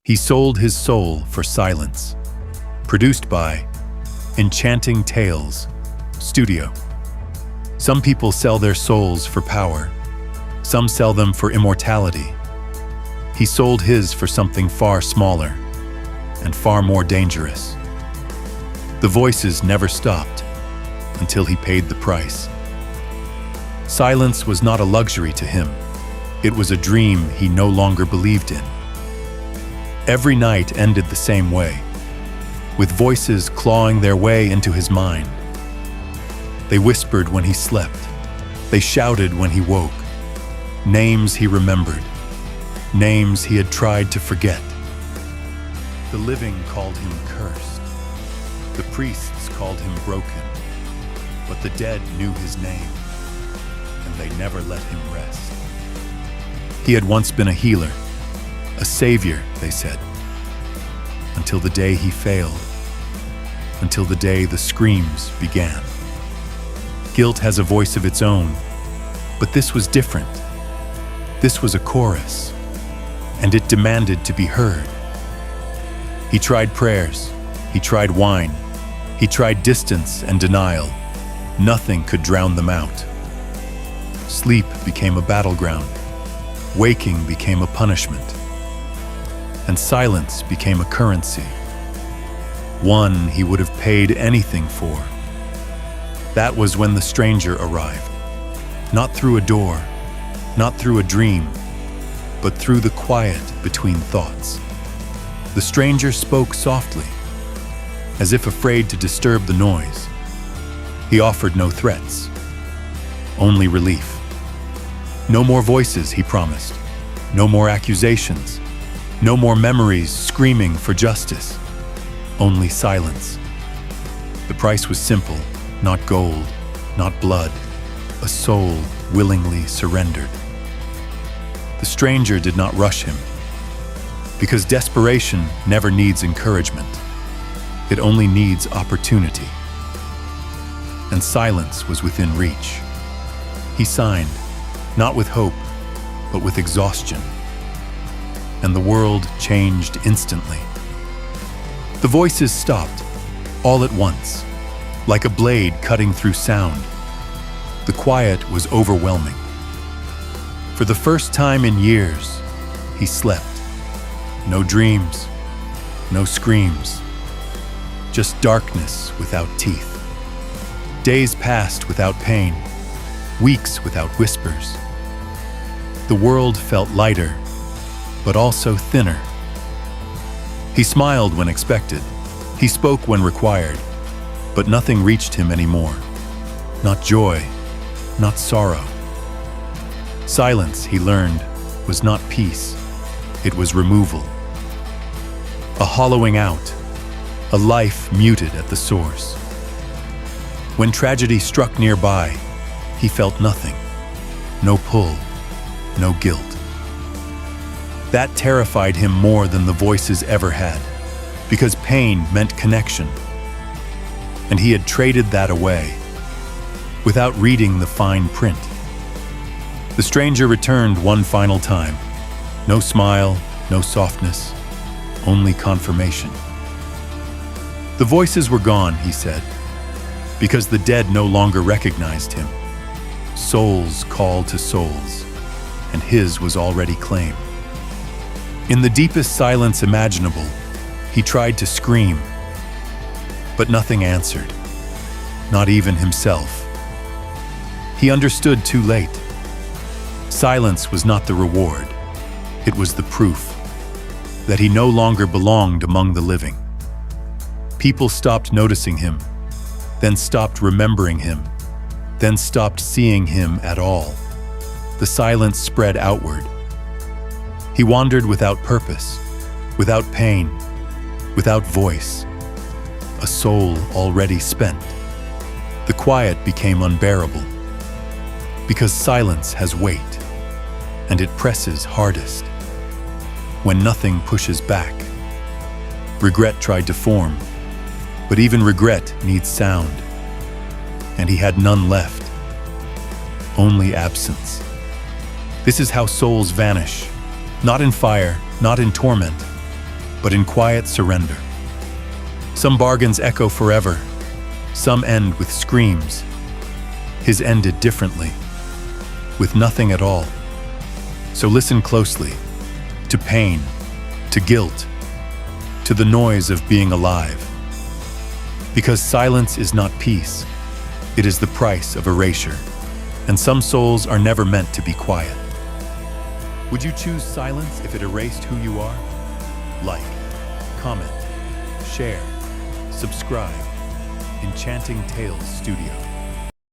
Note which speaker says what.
Speaker 1: He sold his soul for silence. Produced by Enchanting Talez Studio. Some people sell their souls for power. Some sell them for immortality. He sold his for something far smaller and far more dangerous. The voices never stopped until he paid the price. Silence was not a luxury to him. It was a dream he no longer believed in. Every night ended the same way, with voices clawing their way into his mind. They whispered when he slept. They shouted when he woke. Names he remembered. Names he had tried to forget. The living called him cursed. The priests called him broken. But the dead knew his name, and they never let him rest. He had once been a healer, a savior, they said, until the day he failed, until the day the screams began. Guilt has a voice of its own, but this was different. This was a chorus, and it demanded to be heard. He tried prayers, he tried wine, he tried distance and denial. Nothing could drown them out. Sleep became a battleground. Waking became a punishment. And silence became a currency. One he would have paid anything for. That was when the stranger arrived. Not through a door, not through a dream, but through the quiet between thoughts. The stranger spoke softly, as if afraid to disturb the noise. He offered no threats, only relief. No more voices, he promised. No more accusations. No more memories screaming for justice. Only silence. The price was simple, not gold, not blood. A soul willingly surrendered. The stranger did not rush him, because desperation never needs encouragement. It only needs opportunity. And silence was within reach. He signed, not with hope, but with exhaustion. And the world changed instantly. The voices stopped, all at once, like a blade cutting through sound. The quiet was overwhelming. For the first time in years, he slept. No dreams, no screams, just darkness without teeth. Days passed without pain, weeks without whispers. The world felt lighter, but also thinner. He smiled when expected. He spoke when required, but nothing reached him anymore. Not joy, not sorrow. Silence, he learned, was not peace. It was removal. A hollowing out, a life muted at the source. When tragedy struck nearby, he felt nothing. No pull, no guilt. That terrified him more than the voices ever had, because pain meant connection. And he had traded that away, without reading the fine print. The stranger returned one final time. No smile, no softness, only confirmation. The voices were gone, he said, because the dead no longer recognized him. Souls called to souls, and his was already claimed. In the deepest silence imaginable, he tried to scream, but nothing answered, not even himself. He understood too late. Silence was not the reward, it was the proof that he no longer belonged among the living. People stopped noticing him, then stopped remembering him, then stopped seeing him at all. The silence spread outward. He wandered without purpose, without pain, without voice, a soul already spent. The quiet became unbearable, because silence has weight, and it presses hardest when nothing pushes back. Regret tried to form, but even regret needs sound, and he had none left, only absence. This is how souls vanish, not in fire, not in torment, but in quiet surrender. Some bargains echo forever, some end with screams. His ended differently, with nothing at all. So listen closely, to pain, to guilt, to the noise of being alive. Because silence is not peace, it is the price of erasure, and some souls are never meant to be quiet. Would you choose silence if it erased who you are? Like, comment, share, subscribe. Enchanting Talez Studio.